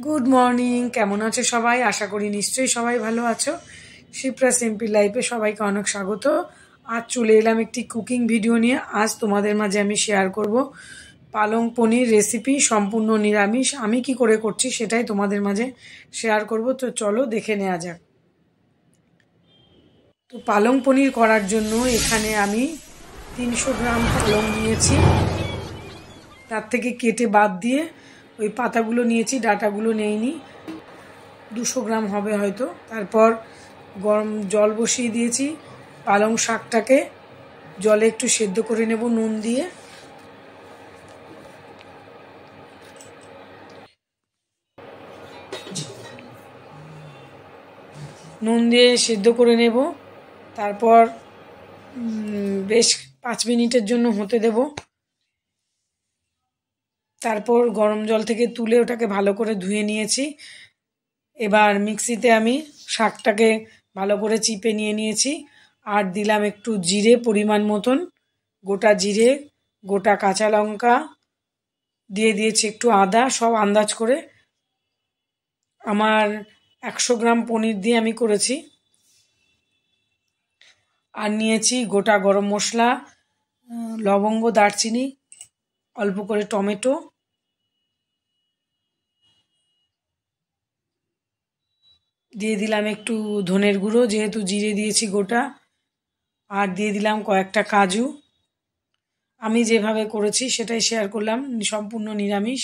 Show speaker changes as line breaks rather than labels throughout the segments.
Good morning, কেমন আছো সবাই? আশা করি নিশ্চয়ই সবাই ভালো আছো। শিপ্রা সিম্পল লাইফে সবাইকে অনেক স্বাগত। আজ চলে এলাম একটি কুকিং ভিডিও নিয়ে। আজ তোমাদের মাঝে আমি শেয়ার করব পালং পনির রেসিপি, সম্পূর্ণ নিরামিষ। আমি কি করে করছি সেটাই তোমাদের মাঝে শেয়ার করব। তো চলো দেখে নেওয়া যাক। তো পালং পনির করার জন্য এখানে আমি 300 গ্রাম পালং নিয়েছি। তার থেকে কেটে বাদ দিয়ে ওই পাতাগুলো নিয়েছি, ডাটাগুলো নেইনি। 200 গ্রাম হবে হয়তো। তারপর গরম জল বসিয়ে দিয়েছি। পালং শাকটাকে জলে একটু সেদ্ধ করে নেব নুন দিয়ে। নুন দিয়ে সেদ্ধ করে নেব। তারপর বেশ 5 মিনিটের জন্য হতে দেব। তারপর গরম জল থেকে তুলে ওটাকে ভালো করে ধুয়ে নিয়েছি। এবার মিক্সিতে আমি শাকটাকে ভালো করে চিপে নিয়েছি। আর দিলাম একটু জিরে, পরিমাণ মতন গোটা জিরে, গোটা কাঁচা লঙ্কা দিয়ে দিয়েছি, একটু আদা, সব আন্দাজ করে। আমার 100 গ্রাম পনির দিয়ে আমি করেছি। আর নিয়েছি গোটা গরম মশলা, লবঙ্গ, দারচিনি, অল্প করে টমেটো, দিয়ে দিলাম একটু ধনের গুঁড়ো যেহেতু জিরে দিয়েছি গোটা, আর দিয়ে দিলাম কয়েকটা কাজু। আমি যেভাবে করেছি সেটাই শেয়ার করলাম, সম্পূর্ণ নিরামিষ।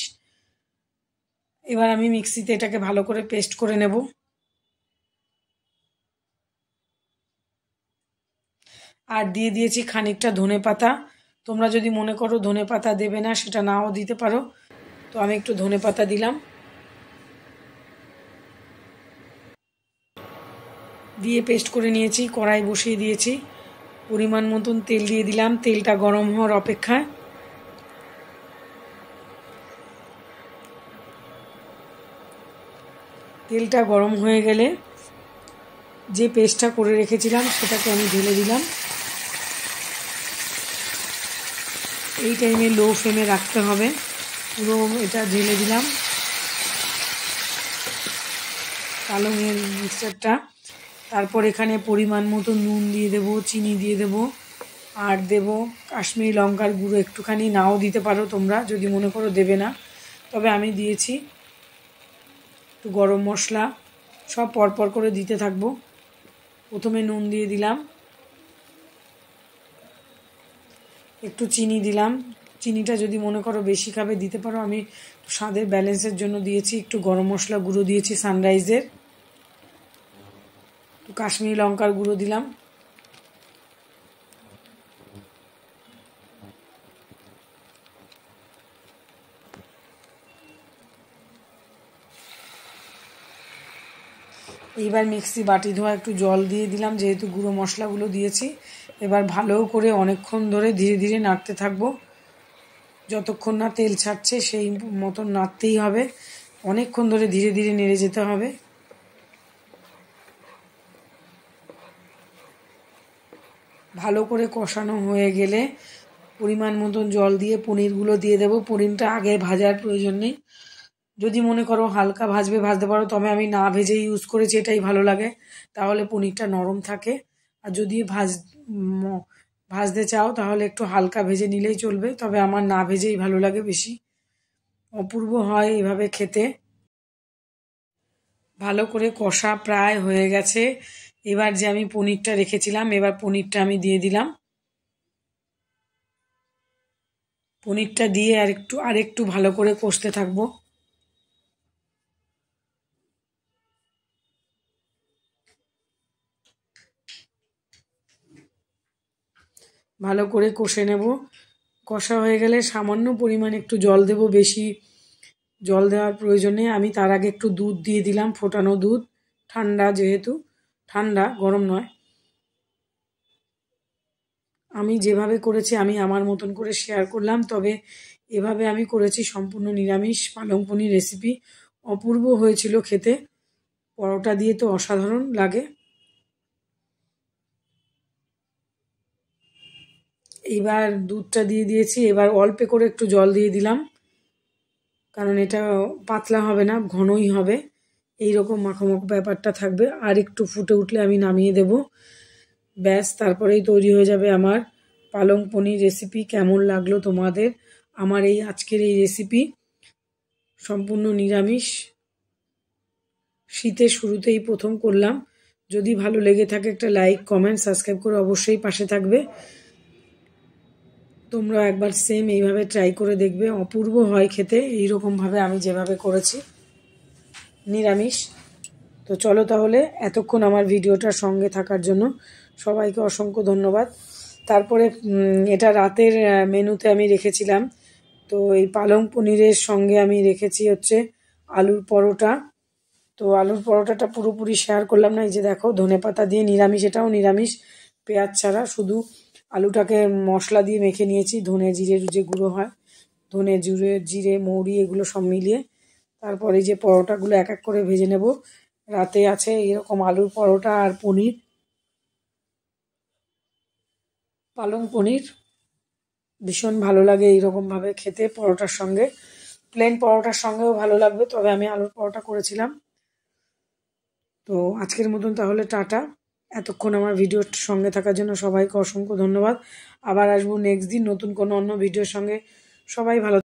এবার আমি মিক্সিতে এটাকে ভালো করে পেস্ট করে নেব। আর দিয়ে দিয়েছি খানিকটা ধনেপাতা। তোমরা যদি মনে করো ধনেপাতা দেবে না, সেটা নাও দিতে পারো। তো আমি একটু ধনেপাতা দিলাম। দিয়ে পেস্ট করে নিয়েছি। কড়াই বসিয়ে দিয়েছি। পরিমাণ মতন তেল দিয়ে দিলাম। তেলটা গরম হওয়ার অপেক্ষায়। তেলটা গরম হয়ে গেলে যে পেস্টটা করে রেখেছিলাম সেটাকে আমি ঢেলে দিলাম। এই টাইমে লো ফ্লেমে রাখতে হবে। পুরো এটা ঢেলে দিলাম পালংয়ের মিক্সচারটা। তারপর এখানে পরিমাণ মতো নুন দিয়ে দেবো, চিনি দিয়ে দেবো, আর দেবো কাশ্মীরি লঙ্কার গুঁড়ো একটুখানি। নাও দিতে পারো তোমরা যদি মনে করো দেবে না, তবে আমি দিয়েছি। একটু গরম মশলা, সব পরপর করে দিতে থাকবো। প্রথমে নুন দিয়ে দিলাম, একটু চিনি দিলাম। চিনিটা যদি মনে করো বেশি খাবে দিতে পারো। আমি স্বাদের ব্যালেন্সের জন্য দিয়েছি। একটু গরম মশলা গুঁড়ো দিয়েছি সানরাইজের, একটু কাশ্মীরি লঙ্কার গুঁড়ো দিলাম। এইবার মিক্সি বাটি ধোয়া একটু জল দিয়ে দিলাম, যেহেতু গুঁড়ো মশলাগুলো দিয়েছি। এবার ভালো করে অনেকক্ষণ ধরে ধীরে ধীরে নাড়তে থাকবো, যতক্ষণ না তেল ছাড়ছে সেই মতন নাড়তেই হবে। অনেকক্ষণ ধরে ধীরে ধীরে নেড়ে যেতে হবে। ভালো করে কষানো হয়ে গেলে পরিমাণ মতন জল দিয়ে পনিরগুলো দিয়ে দেবো। পনিরটা আগে ভাজার প্রয়োজন নেই। যদি মনে করো হালকা ভাজতে পারো, তবে আমি না ভেজে ইউজ করেছি, এটাই ভালো লাগে। তাহলে পনিরটা নরম থাকে। আর যদি ভাজতে চাও তাহলে একটু হালকা ভেজে নিলেই চলবে, তবে আমার না ভেজেই ভালো লাগে বেশি। অপূর্ব হয় এভাবে খেতে। ভালো করে কষা প্রায় হয়ে গেছে। এবার যে আমি পনিরটা রেখেছিলাম, এবার পনিরটা আমি দিয়ে দিলাম। পনিরটা দিয়ে আরেকটু ভালো করে কষতে থাকবো। ভালো করে কষে নেব। কষা হয়ে গেলে সামান্য পরিমাণ একটু জল দেব, বেশি জল দেওয়ার প্রয়োজনে। আমি তার আগে একটু দুধ দিয়ে দিলাম, ফোটানো দুধ, ঠান্ডা যেহেতু, ঠান্ডা, গরম নয়। আমি যেভাবে করেছি আমি আমার মতন করে শেয়ার করলাম, তবে এভাবে আমি করেছি সম্পূর্ণ নিরামিষ পালং পনির রেসিপি। অপূর্ব হয়েছিল খেতে। পরোটা দিয়ে তো অসাধারণ লাগে। এইবার দুধটা দিয়ে দিয়েছি। এবার অল্প করে একটু জল দিয়ে দিলাম, কারণ এটা পাতলা হবে না, ঘনই হবে। এইরকম মাখো ব্যাপারটা থাকবে। আর একটু ফুটে উঠলে আমি নামিয়ে দেব। ব্যাস, তারপরেই তৈরি হয়ে যাবে আমার পালং পনির রেসিপি। কেমন লাগলো তোমাদের আমার এই আজকের এই রেসিপি? সম্পূর্ণ নিরামিষ, শীতের শুরুতেই প্রথম করলাম। যদি ভালো লেগে থাকে একটা লাইক, কমেন্ট, সাবস্ক্রাইব করে অবশ্যই পাশে থাকবে। তোমরা একবার সেম এইভাবে ট্রাই করে দেখবে, অপূর্ব হয় খেতে এইরকমভাবে আমি যেভাবে করেছি নিরামিষ। তো চলো তাহলে, এতক্ষণ আমার ভিডিওটার সঙ্গে থাকার জন্য সবাইকে অসংখ্য ধন্যবাদ। তারপরে এটা রাতের মেনুতে আমি রেখেছিলাম। তো এই পালং পনিরের সঙ্গে আমি রেখেছি হচ্ছে আলুর পরোটা। তো আলুর পরোটাটা পুরোপুরি শেয়ার করলাম না। এই যে দেখো, ধনেপাতা দিয়ে নিরামিষ, এটাও নিরামিষ, পেঁয়াজ ছাড়া, শুধু আলুটাকে মশলা দিয়ে মেখে নিয়েছি। ধনে জিরে যে গুঁড়ো হয়, ধনে জিরে মৌরি এগুলো সব মিলিয়ে। তারপরে যে পরোটাগুলো এক এক করে ভেজে নেব। রাতে আছে এরকম আলুর পরোটা আর পনির, পালং পনির। ভীষণ ভালো লাগে এইরকমভাবে খেতে পরোটার সঙ্গে। প্লেন পরোটার সঙ্গেও ভালো লাগবে, তবে আমি আলুর পরোটা করেছিলাম। তো আজকের মতন তাহলে টাটা। এতক্ষণ আমার ভিডিওর সঙ্গে থাকার জন্য সবাইকে অসংখ্য ধন্যবাদ। আবার আসবো নেক্সট দিন নতুন কোনো অন্য ভিডিওর সঙ্গে। সবাই ভালো